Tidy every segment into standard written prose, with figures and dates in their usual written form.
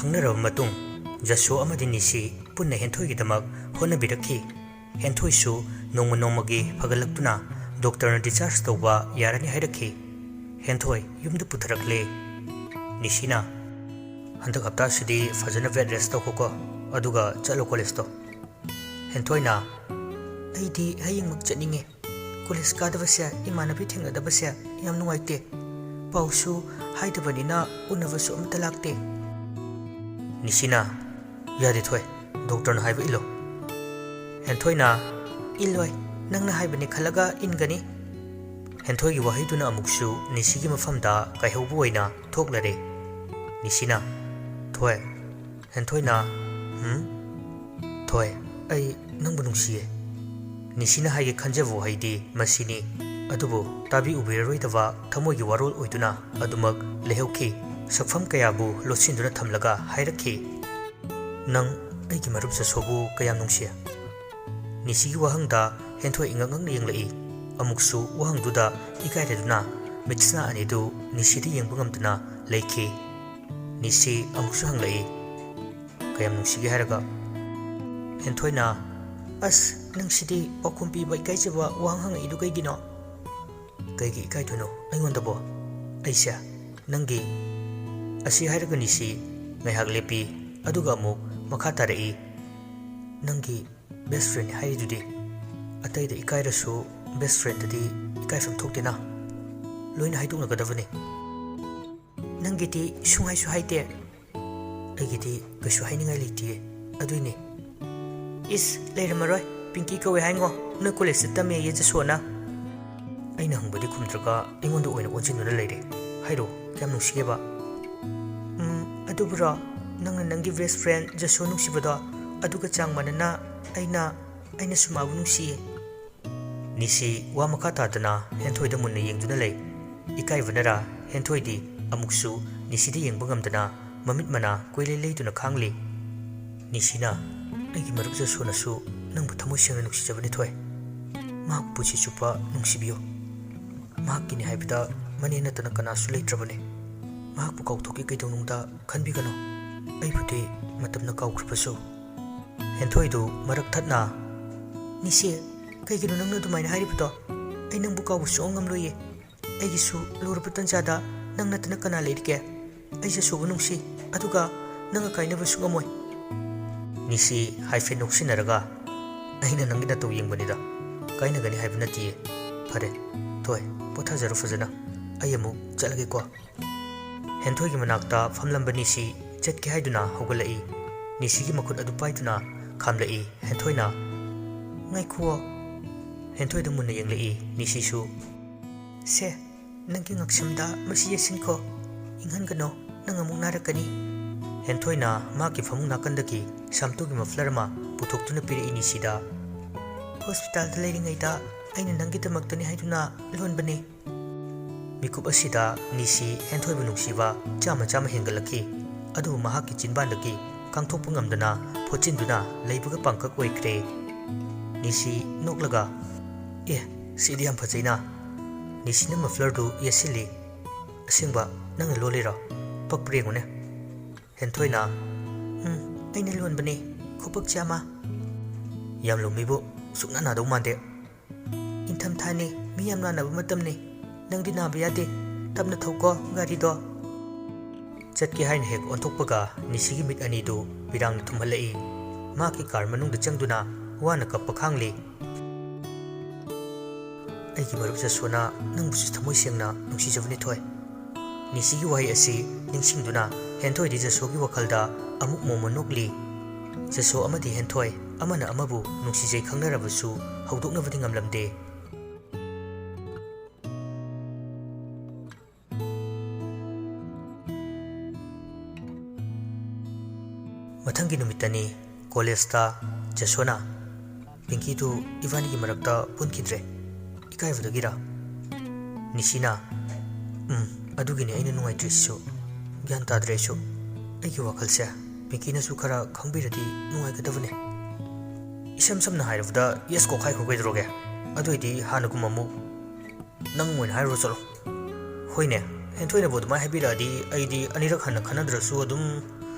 ꯈꯪꯅꯔꯕ ꯃꯇꯨꯡ ꯖꯁꯣ ꯑꯃꯗꯤ ꯅꯤꯁꯤ ꯄꯨꯟꯅ ꯍꯦꯟꯊꯣꯏꯒꯤꯗꯃꯛ ꯍꯣꯠꯅꯕꯤꯔꯛꯈꯤ꯫ ꯍꯦꯟꯊꯣꯏꯁꯨ ꯅꯣꯡꯃ ꯅꯣꯡꯃꯒꯤ ꯐꯒꯠꯂꯛꯇꯨꯅ ꯗꯣꯛꯇꯔꯅ ꯗꯤꯁꯆꯥꯔꯖ ꯇꯧꯕ ꯌꯥꯔꯅꯤ ꯍꯥꯏꯔꯛꯈꯤ꯫ ꯍꯦꯟꯊꯣꯏ ꯌꯨꯝꯗ ꯄꯨꯊꯔꯛꯂꯦ꯫ ꯅꯤꯁꯤꯅ ꯍꯟꯗꯛ ꯍꯞꯇꯥꯁꯤꯗꯤ ꯐꯖꯅ ꯕꯦꯗ ꯔꯦꯁ ꯇꯧꯈꯣꯀꯣ, ꯑꯗꯨꯒ ꯆꯠꯂꯣ ꯀꯣꯂꯦꯖꯇꯣ꯫ ꯍꯦꯟꯊꯣꯏꯅ ꯑꯩꯗꯤ ꯍꯌꯦꯡꯃꯛ ꯆꯠꯅꯤꯡꯉꯦ꯫ ꯀꯣꯂꯦꯖ ꯀꯥꯗꯕꯁꯦ, ꯏꯃꯥꯟꯅꯕꯤ ꯊꯦꯡꯅꯗꯕꯁꯦ ꯌꯥꯝ ꯅꯨꯡꯉꯥꯏꯇꯦ꯫ ꯄꯥꯎꯁꯨ ꯍꯥꯏꯗꯕꯅꯤꯅ ꯎꯅꯕꯁꯨ ꯑꯝꯇ ꯂꯥꯛꯇꯦ꯫ ꯅꯤꯁꯤꯅ ꯌꯥꯗꯦ ꯊꯣꯏ, ꯗꯣꯛꯇꯔꯅ ꯍꯥꯏꯕ ꯏꯜꯂꯣ꯫ ꯍꯦꯟꯊꯣꯏꯅ ꯏꯜꯂꯣꯏ, ꯅꯪꯅ ꯍꯥꯏꯕꯅꯤ ꯈꯜꯂꯒ ꯏꯟꯒꯅꯤ꯫ ꯍꯦꯟꯊꯣꯏꯒꯤ ꯋꯥꯍꯩꯗꯨꯅ ꯑꯃꯨꯛꯁꯨ ꯅꯤꯁꯤꯒꯤ ꯃꯐꯝꯗ ꯀꯥꯏꯍꯧꯕ ꯑꯣꯏꯅ ꯊꯣꯛꯂꯔꯦ꯫ ꯅꯤꯁꯤꯅ ꯊꯣꯏ꯫ ꯍꯦꯟꯊꯣꯏꯅ ꯊꯣꯏ, ꯑꯩ ꯅꯪꯕꯨ ꯅꯨꯡꯁꯤꯌꯦ꯫ ꯅꯤꯁꯤꯅ ꯍꯥꯏꯒꯦ ꯈꯟꯖꯕ ꯋꯥꯍꯩꯗꯤ ꯃꯁꯤꯅꯤ, ꯑꯗꯨꯕꯨ ꯇꯥꯕꯤ ꯎꯕꯤꯔꯔꯣꯏꯗꯕ ꯊꯃꯣꯏꯒꯤ ꯋꯥꯔꯣꯜ ꯑꯣꯏꯗꯨꯅ ꯑꯗꯨꯃꯛ ꯂꯩꯍꯧꯈꯤ꯫ ꯁꯛꯐꯝ ꯀꯌꯥꯕꯨ ꯂꯣꯠꯁꯤꯟꯗꯨꯅ ꯊꯝꯂꯒ ꯍꯥꯏꯔꯛꯈꯤ, ꯅꯪ ꯑꯩꯒꯤ ꯃꯔꯨꯞ ꯖꯁꯣꯕꯨ ꯀꯌꯥꯝ ꯅꯨꯡꯁꯤ? ꯅꯤꯁꯤꯒꯤ ꯋꯥꯍꯪꯗ ꯍꯦꯟꯊꯣꯏ ꯏꯉꯛ ꯉꯛꯅ ꯌꯦꯡꯂꯛꯏ꯫ ꯑꯃꯨꯛꯁꯨ ꯋꯥꯍꯪꯗꯨꯗ ꯏꯀꯥꯏꯔꯗꯨꯅ ꯃꯤꯠꯁꯅꯥ ꯑꯅꯤꯗꯨ ꯅꯤꯁꯤꯗ ꯌꯦꯡꯕ ꯉꯝꯗꯨꯅ ꯂꯩꯈꯤ꯫ ꯅꯤꯁꯤ ꯑꯃꯨꯛꯁꯨ ꯍꯪꯂꯛꯏ, ꯀꯌꯥꯝ ꯅꯨꯡꯁꯤꯒꯦ ꯍꯥꯏꯔꯒ? ꯍꯦꯟꯊꯣꯏꯅ ꯑꯁ, ꯅꯪꯁꯤꯗꯤ ꯄꯥꯎꯈꯨꯝ ꯄꯤꯕ ꯏꯀꯥꯏꯖꯕ ꯋꯥꯍꯪ ꯍꯪꯉꯛꯏꯗꯨ ꯀꯩꯒꯤꯅꯣ? ꯀꯩꯒꯤ ꯏꯀꯥꯏꯗꯣꯏꯅꯣ ꯑꯩꯉꯣꯟꯗꯕꯣ? ꯑꯩꯁꯦ ꯅꯪꯒꯤ… ꯑꯁꯤ ꯍꯥꯏꯔꯒ ꯅꯤꯁꯤ ꯉꯥꯏꯍꯥꯛ ꯂꯦꯞꯄꯤ, ꯑꯗꯨꯒ ꯑꯃꯨꯛ ꯃꯈꯥ ꯇꯥꯔꯛꯏ, ꯅꯪꯒꯤ ꯕꯦꯁ ꯐ꯭ꯔꯦꯟꯅꯤ ꯍꯥꯏꯔꯤꯗꯨꯗꯤ? ꯑꯇꯩꯗ ꯏꯀꯥꯏꯔꯁꯨ ꯕꯦꯁ ꯐ꯭ꯔꯦꯟꯗꯗꯤ ꯏꯀꯥꯏꯐꯝ ꯊꯣꯛꯇꯦꯅ, ꯂꯣꯏꯅ ꯍꯥꯏꯗꯣꯛꯅꯒꯗꯕꯅꯤ꯫ ꯅꯪꯒꯤꯗꯤ ꯁꯨꯡꯍꯥꯏꯁꯨ ꯍꯥꯏꯗꯦ꯫ ꯑꯩꯒꯤꯗꯤ ꯀꯩꯁꯨ ꯍꯥꯏꯅꯤꯡꯉꯥꯏ ꯂꯩꯇꯤꯌꯦ, ꯑꯗꯨꯏꯅꯦ꯫ ꯏꯁ, ꯂꯩꯔꯝꯃꯔꯣꯏ, ꯄꯤꯡꯀꯤ ꯀꯧꯋꯦ ꯍꯥꯏꯉꯣ, ꯅꯣꯏ ꯀꯣꯂꯦꯖꯇ ꯇꯝꯃꯦꯌꯦ ꯖꯁꯣꯅ꯫ ꯑꯩꯅ ꯍꯪꯕꯗꯤ ꯈꯨꯝꯗ꯭ꯔꯒ ꯑꯩꯉꯣꯟꯗ ꯑꯣꯏꯅ ꯑꯣꯟꯁꯤꯟꯗꯨꯅ ꯂꯩꯔꯦ꯫ ꯍꯥꯏꯔꯣ, ꯀꯌꯥꯝ ꯅꯨꯡꯁꯤꯒꯦꯕ? ꯑꯗꯨꯕꯨꯔꯣ, ꯅꯪꯅ ꯅꯪꯒꯤ ꯕꯦꯁ ꯐ꯭ꯔꯦꯟ ꯖꯁꯣ ꯅꯨꯡꯁꯤꯕꯗꯣ, ꯑꯗꯨꯒ ꯆꯥꯡ ꯃꯥꯟꯅꯅ ꯑꯩꯅꯁꯨ ꯃꯥꯕꯨ ꯅꯨꯡꯁꯤꯌꯦ꯫ ꯅꯤꯁꯤ ꯋꯥ ꯃꯈꯥ ꯇꯥꯗꯅ ꯍꯦꯟꯊꯣꯏꯗ ꯃꯨꯟꯅ ꯌꯦꯡꯗꯨꯅ ꯂꯩ꯫ ꯏꯀꯥꯏꯕꯅꯔꯥ ꯍꯦꯟꯊꯣꯏꯗꯤ ꯑꯃꯨꯛꯁꯨ ꯅꯤꯁꯤꯗ ꯌꯦꯡꯕ ꯉꯝꯗꯅ ꯃꯃꯤꯠ ꯃꯅꯥ ꯀꯣꯏꯂꯩ ꯂꯩꯗꯨꯅ ꯈꯥꯡꯂꯤ꯫ ꯅꯤꯁꯤꯅ ꯑꯩꯒꯤ ꯃꯔꯨꯞ ꯖꯁꯣꯅꯁꯨ ꯅꯪꯕꯨ ꯊꯃꯣꯏ ꯁꯦꯡꯅ ꯅꯨꯡꯁꯤꯖꯕꯅꯤ ꯊꯣꯏ꯫ ꯃꯍꯥꯛ ꯄꯨꯟꯁꯤ ꯆꯨꯞꯄ ꯅꯨꯡꯁꯤꯕꯤꯌꯨ꯫ ꯃꯍꯥꯛꯀꯤꯅꯤ ꯍꯥꯏꯕꯗ ꯃꯅꯦ ꯅꯠꯇꯅ ꯀꯅꯥꯁꯨ ꯂꯩꯇ꯭ꯔꯕꯅꯤ꯫ ꯃꯍꯥꯛꯄꯨ ꯀꯥꯎꯊꯣꯛꯀꯦ ꯀꯩꯗꯧꯅꯨꯡꯗ ꯈꯟꯕꯤꯒꯅꯨ, ꯑꯩꯕꯨꯗꯤ ꯃꯇꯝꯅ ꯀꯥꯎꯈ꯭ꯔꯕꯁꯨ꯫ ꯍꯦꯟꯊꯣꯏꯗꯨ ꯃꯔꯛ ꯊꯠꯅ ꯅꯤꯁꯤ, ꯀꯩꯒꯤꯅꯣ ꯅꯪꯅ ꯑꯗꯨꯃꯥꯏꯅ ꯍꯥꯏꯔꯤꯕꯗꯣ? ꯑꯩ ꯅꯪꯕꯨ ꯀꯥꯎꯕ ꯁꯨꯡꯉꯝ ꯉꯝꯂꯣꯏꯌꯦ꯫ ꯑꯩꯒꯤꯁꯨ ꯂꯨꯔꯕ ꯇꯟꯖꯥꯗ ꯅꯪ ꯅꯠꯇꯅ ꯀꯅꯥ ꯂꯩꯔꯤꯒꯦ? ꯑꯩ ꯖꯁꯣꯕꯨ ꯅꯨꯡꯁꯤ, ꯑꯗꯨꯒ ꯅꯪꯒ ꯀꯥꯏꯅꯕꯁꯨ ꯉꯝꯃꯣꯏ꯫ ꯅꯤꯁꯤ ꯍꯥꯏꯐꯦꯠ ꯅꯣꯛꯁꯤꯟꯅꯔꯒ ꯑꯩꯅ ꯅꯪꯒꯤ ꯅꯇꯧ ꯌꯦꯡꯕꯅꯤꯗ, ꯀꯥꯏꯅꯒꯅꯤ ꯍꯥꯏꯕ ꯅꯠꯇꯤꯌꯦ꯫ ꯐꯔꯦ ꯊꯣꯏ, ꯄꯣꯊꯥꯖꯔꯣ ꯐꯖꯅ, ꯑꯩ ꯑꯃꯨꯛ ꯆꯠꯂꯒꯦꯀꯣ꯫ ꯍꯦꯟꯊꯣꯏꯒꯤ ꯃꯅꯥꯛꯇ ꯐꯝꯂꯝꯕ ꯅꯤꯁꯤ ꯆꯠꯀꯦ ꯍꯥꯏꯗꯨꯅ ꯍꯧꯒꯠꯂꯛꯏ꯫ ꯅꯤꯁꯤꯒꯤ ꯃꯈꯨꯠ ꯑꯗꯨ パꯏꯗꯨꯅ ꯈꯥꯝꯂꯛꯏ꯫ ꯍꯦꯟꯊꯣꯏꯅ ꯉꯥꯏꯈꯨꯑꯣ꯫ ꯍꯦꯟꯊꯣꯏꯗ ꯃꯨꯟꯅ ꯌꯦꯡꯂꯛꯏ ꯅꯤꯁꯤꯁꯨ꯫ ꯁꯦ, ꯅꯪꯒꯤ ꯉꯛꯁꯝꯗ ꯃꯁꯤ ꯌꯦꯠꯁꯤꯟꯈꯣ, ꯏꯪꯍꯟꯒꯅꯣ, ꯅꯪ ꯑꯃꯨꯛ ꯅꯥꯔꯛꯀꯅꯤ꯫ ꯍꯦꯟꯊꯣꯏꯅ ꯃꯥꯒꯤ ꯐꯃꯨꯡ ꯅꯥꯀꯟꯗꯒꯤ ꯁꯥꯝꯇꯨꯒꯤ ꯃꯐ꯭ꯂꯔ ꯑꯃ ꯄꯨꯊꯣꯛꯇꯨꯅ ꯄꯤꯔꯛꯏ ꯅꯤꯁꯤꯗ꯫ ꯍꯣꯁꯄꯤꯇꯥꯜꯗ ꯂꯩꯔꯤꯉꯩꯗ ꯑꯩꯅ ꯅꯪꯒꯤꯗꯃꯛꯇꯅꯤ ꯍꯥꯏꯗꯨꯅ ꯂꯣꯟꯕꯅꯦ꯫ ꯃꯤꯀꯨꯞ ꯑꯁꯤꯗ ꯅꯤꯁꯤ ꯍꯦꯟꯊꯣꯏꯕꯨ ꯅꯨꯡꯁꯤꯕ ꯆꯥꯝꯃ ꯆꯥꯝꯃ ꯍꯦꯟꯒꯠꯂꯛꯈꯤ꯫ ꯑꯗꯨꯕꯨ ꯃꯍꯥꯛꯀꯤ ꯆꯤꯟꯕꯥꯟꯗꯒꯤ ꯀꯥꯡꯊꯣꯛꯄ ꯉꯝꯗꯅ ꯐꯣꯠꯆꯤꯟꯗꯨꯅ ꯂꯩꯕꯒ ꯄꯥꯡꯀꯛ ꯑꯣꯏꯈ꯭ꯔꯦ꯫ ꯅꯤꯁꯤ ꯅꯣꯛꯂꯒ ꯁꯤꯗꯤ ꯌꯥꯝ ꯐꯖꯩꯅ꯫ ꯅꯤꯁꯤꯅ ꯃꯐ꯭ꯂꯔꯗꯨ ꯌꯦꯠꯁꯤꯜꯂꯤ꯫ ꯑꯁꯦꯡꯕ ꯅꯪꯅ ꯂꯣꯜꯂꯤꯔꯣ? ꯄꯛꯄ꯭ꯔ ꯌꯦꯡꯉꯨꯅꯦ꯫ ꯍꯦꯟꯊꯣꯏꯅ ꯑꯩꯅ ꯂꯣꯟꯕꯅꯦ, ꯈꯨꯄꯛ ꯆꯥꯝꯃ꯫ ꯌꯥꯝ ꯂꯨꯝꯃꯤꯕꯨ, ꯁꯨꯛꯅꯥ ꯅꯥꯗꯧ ꯃꯥꯟꯗꯦ꯫ ꯏꯪꯊꯝꯊꯥꯅꯦ, ꯃꯤ ꯌꯥꯝ ꯅꯥꯅꯕ ꯃꯇꯝꯅꯦ, ꯅꯪꯗꯤ ꯅꯥꯕ ꯌꯥꯗꯦ, ꯇꯞꯅ ꯊꯧꯀꯣ ꯒꯥꯔꯤꯗꯣ꯫ ꯆꯠꯀꯦ ꯍꯥꯏꯅ ꯍꯦꯛ ꯑꯣꯟꯊꯣꯛꯄꯒ ꯅꯤꯁꯤꯒꯤ ꯃꯤꯠ ꯑꯅꯤꯗꯨ ꯄꯤꯔꯥꯡꯅ ꯊꯨꯝꯍꯜꯂꯛꯏ꯫ ꯃꯍꯥꯛꯀꯤ ꯀꯥꯔ ꯃꯅꯨꯡꯗ ꯆꯪꯗꯨꯅ ꯋꯥꯅ ꯀꯞꯄ ꯈꯥꯡꯂꯤ꯫ ꯑꯩꯒꯤ ꯃꯔꯨꯞ ꯖꯁꯣꯅ ꯅꯪꯕꯨꯁꯨ ꯊꯃꯣꯏ ꯁꯦꯡꯅ ꯅꯨꯡꯁꯤꯖꯕꯅꯤ ꯊꯣꯏ꯫ ꯅꯤꯁꯤꯒꯤ ꯋꯥꯍꯩ ꯑꯁꯤ ꯅꯤꯡꯁꯤꯡꯗꯨꯅ ꯍꯦꯟꯊꯣꯏꯗꯤ ꯖꯁꯣꯒꯤ ꯋꯥꯈꯜꯗ ꯑꯃꯨꯛ ꯃꯣꯃ ꯅꯣꯛꯂꯤ꯫ ꯖꯁꯣ ꯑꯃꯗꯤ ꯍꯦꯟꯊꯣꯏ ꯑꯃꯅ ꯑꯃꯕꯨ ꯅꯨꯡꯁꯤꯖꯩ ꯈꯪꯅꯔꯕꯁꯨ ꯍꯧꯗꯣꯛꯅꯕꯗꯤ ꯉꯝꯂꯝꯗꯦ꯫ ꯃꯊꯪꯒꯤ ꯅꯨꯃꯤꯠꯇꯅꯤ ꯀꯣꯂꯦꯖꯇ ꯖꯁꯣꯅ ꯄꯤꯡꯀꯤꯗꯨ ꯏꯕꯥꯅꯤꯒꯤ ꯃꯔꯛꯇ ꯄꯨꯟꯈꯤꯗ꯭ꯔꯦ, ꯏꯀꯥꯏꯕꯗꯒꯤꯔ? ꯅꯤꯁꯤꯅ ꯑꯗꯨꯒꯤꯅꯤ ꯑꯩꯅ ꯅꯨꯡꯉꯥꯏꯇ꯭ꯔꯤꯁꯤꯁꯨ, ꯒ꯭ꯌꯥꯟ ꯇꯥꯗ꯭ꯔꯦ ꯑꯩꯁꯨ꯫ ꯑꯩꯒꯤ ꯋꯥꯈꯜꯁꯦ ꯄꯤꯡꯀꯤꯅꯁꯨ ꯈꯔ ꯈꯪꯕꯤꯔꯗꯤ ꯅꯨꯡꯉꯥꯏꯒꯗꯕꯅꯦ꯫ ꯏꯁꯝ ꯁꯝꯅ ꯍꯥꯏꯔꯕꯗ ꯌꯦꯁ ꯀꯣꯛꯈꯥꯏꯈ꯭ꯔꯣ ꯀꯩꯗꯧꯔꯒꯦ? ꯑꯗꯨꯑꯣꯏꯗꯤ ꯍꯥꯟꯅꯒꯨꯝ ꯑꯃꯨꯛ ꯅꯪ ꯑꯣꯏꯅ ꯍꯥꯏꯔꯨꯔꯣ ꯆꯠꯂꯣ꯫ ꯍꯣꯏꯅꯦ, ꯍꯦꯟꯊꯣꯏꯅꯕꯨ ꯑꯗꯨꯃꯥꯏꯅ ꯍꯥꯏꯕꯤꯔꯛꯑꯗꯤ ꯑꯩꯗꯤ ꯑꯅꯤꯔꯛ ꯍꯟꯅ ꯈꯟꯅꯗ꯭ꯔꯁꯨ ꯑꯗꯨꯝ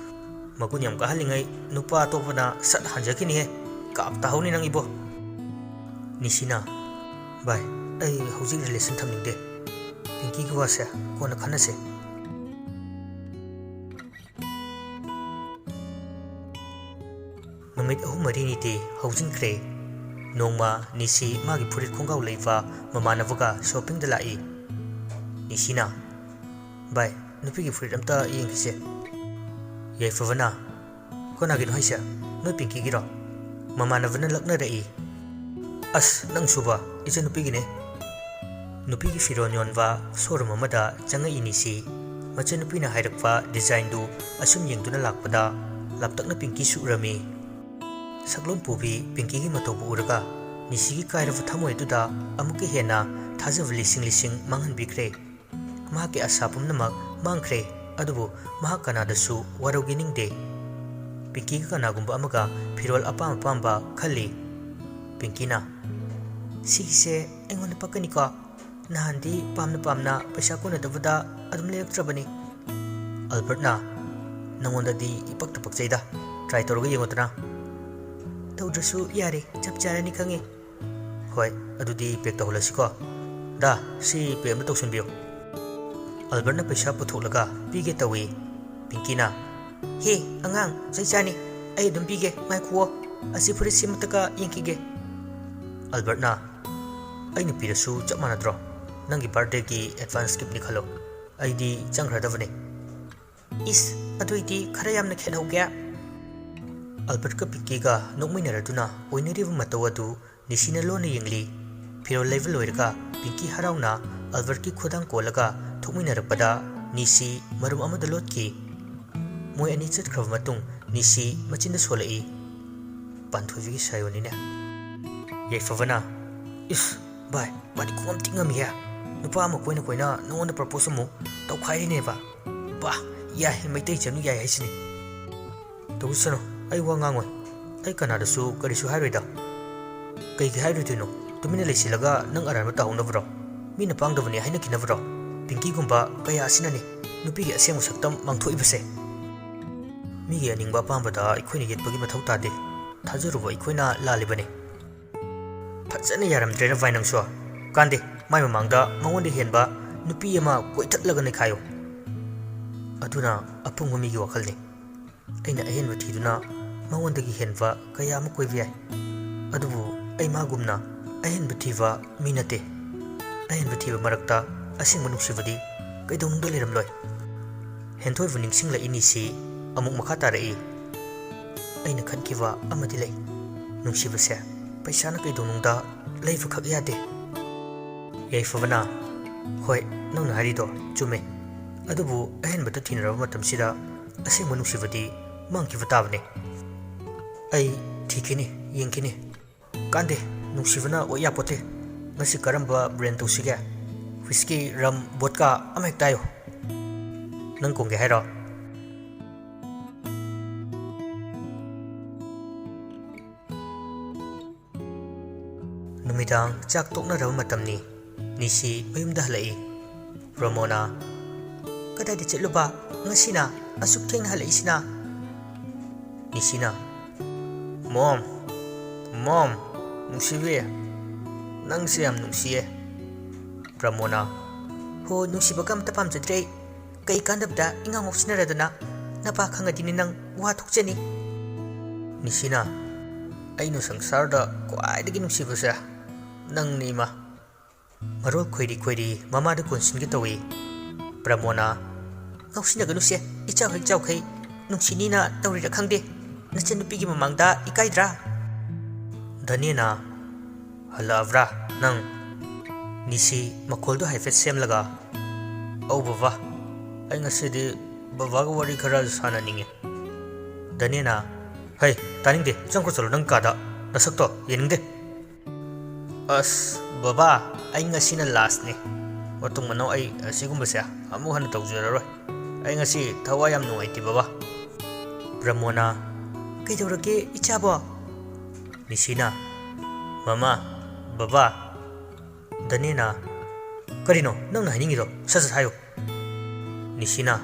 Magun yam kahalingai nupa atopana sat hanjakini he kap tahoni nang ibo. Nishina, bai, ai hojik relation thamningde. Pinky ki wase kona khanase. Numit ahum mari ni te hojinkhre. Nongma Nisi magi furit khongau leiva mamanavaga shopping da lai. Nishina, bai, nupi ki furit amta yengkise. Yai favana, kona gin haisya, noi Pinky giro. Mamanavana lakna rei. As nang suba, ija nupi gine. Nupi ki firon yonwa sorum amada janga inisi. Macha nupi na hairakwa design du asum yengduna lakpada laptakna Pinky su urami. Saklon pubi Pinky ki matobu uraga Nisi ki kairava thamoi duda amuki hena thajav lising manghan bikre. Mahaki asapum namak mangkre. Adubu mahak kanadasu warogining de. Pinky ka kanagumba amaga firol apamba khali. Pinky na, sige engon pakani ka. Nahandi pamna paisa ko na dabada adum lektrabani. Albert na, nangonda di ipaktapak jayda. Try toroga yengotana. Tawdrasu yari chap charani khangi. Hoy, adudi pek tahulasi ko. Da, si PM na tawsunbiyo. Albert na paisa putholaga pige tawi. Pinky na, he angang jay chani ay adum pige mai khuo asi furit simataka yengkige. Albert na, ay nupirasu chap manadro. Nangi birthday ki advance gift ni khalo. Ay di changradavani. Is aduiti khara yamna khenauge. Albert ka Pinky ga nokminaraduna oinariva matawadu Nisina lona yengli. Phiro level loirga Pinky harauna Albert ki khudang kolaga thokminarapada Nisi marum amada lotki. Moi ani chatkhrav matung Nisi machinda solai. Panthuvi sayoni ne. Yai favana. Is bai madi kum tingam ya. Nupa ama koina nongonda propose mu tawkhai ne ba. Ba ya maitai chanu ya haisini. Tawsano ai wa ngangoi. Ai kanada su karisu hairoida. Kai ki hairodino tumina leisilaga nang aran mata honavro. Mina pangdavani haina kinavro. Pinky gumba kaya asinani nupi gi asemu saktam mangthoibase. Mi gi aningba pambada ikhoina yetpagi mathau tade. Thajaruba ikhoina lalibani. Fajana yaramdrena vainang so. Kande mai mamangda mangonde henba nupi ama koithatlaga ne khayo. Aduna apungwa mi gi wakhalni. Aina ahenba thiduna mangondagi henba kaya ama koibi ai. Adubu ai magumna ahenba thiva minate. Ahenba thiva marakta asingba nuksibadi kaidonungda leramloi. Henthoibu ningsingla inisi amuk makha tarai. Aina khankiwa amadi lei. Nuksibase paisana kaidonungda leifa khak yade. Yai favana, hoi nangna harido chume. Adubu ahenbata thinaraba matamsida asingba nuksibadi mangkiwa tabane. Ai thikini yengkini. Kande nuksibana oya pote. Ngasi karamba brand tawsige. Whiskey, rum, vodka amek tayo. Nang kongge hairo. Numidang chak tokna raw matamni Nisi mayumda halai. Ramona, kadai di chatluba ngasina asuk thengna halai sina. Nisina, Mom, nungsibe. Nang siyam nungsiye. Ramona, ho nungsiba kam tapam jadre. Kai kandabda ingang opsinaradana napa khangadini nang wa thokjani. Nisina, aino sangsarda kwaidagi nungsibase nang nima. Marol khoiri mamada konsingi tawi. Ramona, ngausinaga nuse ichaw kai nungsinina tawrira khangde. Nachanupigi mamangda ikaidra. Daniena, halavra nang. Nisi makoldo haifet semlaga. Au baba, ai ngasidi babaga wari khara sana ninge. Daniena, hai taningde changko chalo nang kada nasakto yeningde. As baba, ai ngasina last ne. Watung manaw ai sigumbase amu hana tawjuraroi. Ai ngasi thawa yam nuaiti baba. Ramona, kaidorage ichabo. Nisina, mama, baba. Daniena, karino nang nahiningido sasat hayo. Nisina,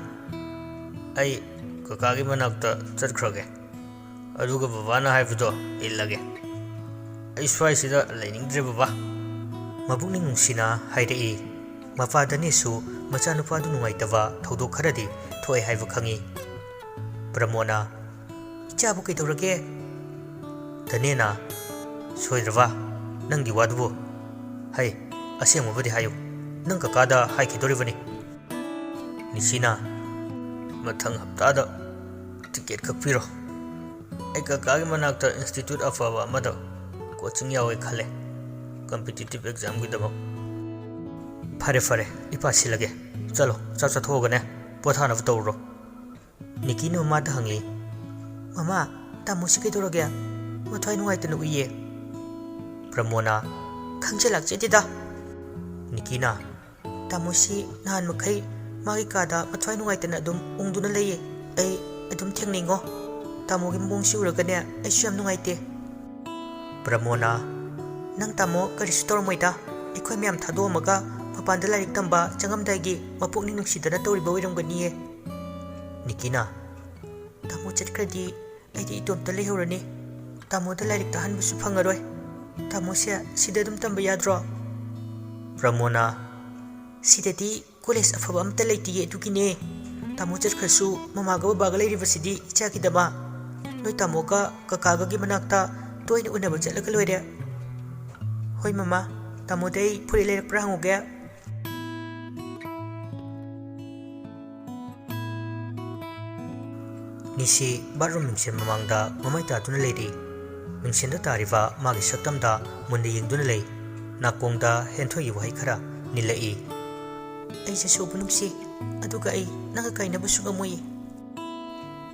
ai ꯀꯀꯥꯒꯤ ꯃꯅꯥꯛꯇ ꯆꯠꯈ꯭ꯔꯒꯦ ꯑꯗꯨꯒ ꯕꯕꯥꯅ ꯍꯥꯏꯕꯗꯣ ꯏꯜꯂꯒꯦ ꯑꯩ ꯁ꯭ꯋꯥꯏꯁꯤꯗ ꯂꯩꯅꯤꯡꯗ꯭ꯔꯦ ꯕꯕꯥ ꯃꯕꯨꯛꯅꯤꯡ ꯅꯨꯡꯁꯤꯅ ꯍꯥꯏꯔꯛꯏ ꯃꯄꯥ ꯗꯅꯦꯁꯁꯨ ꯃꯆꯥꯅꯨꯄꯥꯗꯨ ꯅꯨꯡꯉꯥꯏꯇꯕ ꯊꯧꯗꯣꯛ ꯈꯔꯗꯤ ꯊꯣꯛꯑꯦ ꯍꯥꯏꯕ ꯈꯪꯏ ꯄ꯭ꯔꯃꯣꯗꯅ ꯏꯆꯥꯕꯨ ꯀꯩꯗꯧꯔꯒꯦ ꯗꯅꯦꯅ ꯁꯣꯏꯗ꯭ꯔꯕ ꯅꯪꯒꯤ ꯋꯥꯗꯨꯕꯨ ꯍꯩ ꯑꯁꯦꯡꯕꯕꯨꯗꯤ ꯍꯥꯏꯌꯨ ꯅꯪ ꯀꯀꯥꯗ ꯍꯥꯏꯈꯤꯗꯣꯔꯤꯕꯅꯤ ꯅꯤꯁꯤꯅ ꯃꯊꯪ ꯍꯞꯇꯥꯗ ꯇꯤꯀꯦꯠ ꯀꯛꯄꯤꯔꯣ ꯑꯩ ꯀꯀꯥꯒꯤ ꯃꯅꯥꯛꯇ ꯏꯟꯁꯇꯤꯇ꯭ꯌꯨꯠ ꯑꯐꯕ ꯑꯃꯗ ꯀꯣꯆꯤꯡ ꯌꯥꯎꯋꯦ ꯈꯜꯂꯦ ꯀꯝꯄꯤꯇꯤꯇꯤꯚ ꯑꯦꯛꯖꯥꯝꯒꯤꯗꯃꯛ ꯐꯔꯦ ꯐꯔꯦ ꯏꯄꯥ ꯁꯤꯜꯂꯒꯦ ꯆꯠꯂꯣ ꯆꯥꯛ ꯆꯥꯊꯣꯛꯑꯒꯅꯦ ꯄꯣꯊꯥꯅꯕ ꯇꯧꯔꯨꯔꯣ ꯅꯤꯀꯤꯅ ꯃꯃꯥꯗ ꯍꯪꯉꯤ ꯃꯃꯥ ꯇꯥꯃꯣꯁꯤ ꯀꯩꯗꯧꯔꯒꯦ ꯃꯊ꯭ꯋꯥꯏ ꯅꯨꯡꯉꯥꯏꯇꯅ ꯎꯏꯌꯦ ꯄ꯭ꯔꯃꯣꯗꯅ ꯈꯪꯖꯤꯜꯂꯛꯆꯗꯦꯗ ꯅꯤꯀꯤꯅ ꯇꯥꯃꯣꯁꯤ ꯅꯍꯥꯟ ꯃꯈꯩ ꯃꯥꯒꯤ ꯀꯥꯗ ꯃꯊ꯭ꯋꯥꯏ ꯅꯨꯡꯉꯥꯏꯇꯅ ꯑꯗꯨꯝ ꯎꯪꯗꯨꯅ ꯂꯩꯌꯦ ꯑꯩ ꯑꯗꯨꯝ ꯊꯦꯡꯅꯩꯉꯣ ꯇꯥꯃꯣꯒꯤ ꯃꯑꯣꯡꯁꯤ ꯎꯔꯒꯅꯦ ꯑꯩꯁꯨ ꯌꯥꯝ ꯅꯨꯡꯉꯥꯏꯇꯦ ꯄ꯭ꯔꯃꯣꯗꯅ ꯅꯪ ꯇꯥꯃꯣ ꯀꯔꯤꯁꯨ ꯇꯧꯔꯝꯃꯣꯏꯗ ꯑꯩꯈꯣꯏ ꯃꯌꯥꯝ ꯊꯥꯗꯣꯛꯑꯝꯃꯒ ꯃꯄꯥꯟꯗ ꯂꯥꯏꯔꯤꯛ ꯇꯝꯕ ꯆꯪꯉꯝꯗꯥꯏꯒꯤ ꯃꯄꯨꯛꯅꯤꯡ ꯅꯨꯡꯁꯤꯗꯅ ꯇꯧꯔꯤꯕ ꯑꯣꯏꯔꯝꯒꯅꯤꯌꯦ ꯅꯤꯀꯤꯅ ꯇꯥꯃꯣ ꯆꯠꯈ꯭ꯔꯗꯤ ꯑꯩꯗꯤ ꯏꯇꯣꯝꯇ ꯂꯩꯍꯧꯔꯅꯤ ꯇꯥꯃꯣꯗ ꯂꯥꯏꯔꯤꯛ ꯇꯥꯍꯟꯕꯁꯨ ꯐꯪꯉꯔꯣꯏ ꯇꯥꯃꯣꯁꯦ ꯁꯤꯗ ꯑꯗꯨꯝ ꯇꯝꯕ ꯌꯥꯗ꯭ꯔꯣ ꯄ꯭ꯔꯃꯣꯗꯅ ꯁꯤꯗꯗꯤ ꯀꯣꯂꯦꯖ ꯑꯐꯕ ꯑꯝꯇ ꯂꯩꯇꯤꯌꯦ ꯑꯗꯨꯒꯤꯅꯦ ꯇꯥꯃꯣ ꯆꯠꯈ꯭ꯔꯁꯨ ꯃꯃꯥꯒ ꯕꯕꯥꯒ ꯂꯩꯔꯤꯕꯁꯤꯗꯤ ꯏꯆꯥꯒꯤꯗꯃꯛ ꯅꯣꯏ ꯇꯥꯃꯣꯒ ꯀꯀꯥꯒꯒꯤ ꯃꯅꯥꯛꯇ ꯇꯣꯏꯅ ꯎꯅꯕ ꯆꯠꯂꯒ ꯂꯣꯏꯔꯦ ꯍꯣꯏ ꯃꯃꯥ ꯇꯥꯃꯣꯗ ꯑꯩ ꯐꯨꯔꯤꯠ ꯂꯩꯔꯛꯄ꯭ꯔꯥ ꯍꯪꯉꯨꯒꯦ ꯅꯤꯁꯤ ꯕꯥꯠꯔꯨꯝ ꯃꯤꯡꯁꯦꯜ ꯃꯃꯥꯡꯗ ꯃꯃꯥꯏ ꯇꯥꯗꯨꯅ ꯂꯩꯔꯤ ꯃꯤꯡꯁꯦꯜꯗ ꯇꯥꯔꯤꯕ ꯃꯥꯒꯤ ꯁꯛꯇꯝꯗ ꯃꯨꯟꯅ ꯌꯦꯡꯗꯨꯅ ꯂꯩ ꯅꯥꯀꯣꯡꯗ ꯍꯦꯟꯊꯣꯏꯒꯤ ꯋꯥꯍꯩ ꯈꯔ ꯅꯤꯜꯂꯛꯏ ꯑꯩ ꯖꯁꯣꯕꯨ ꯅꯨꯡꯁꯤ ꯑꯗꯨꯒ ꯑꯩ ꯅꯪꯒ ꯀꯥꯏꯅꯕꯁꯨ ꯉꯝꯃꯣꯏ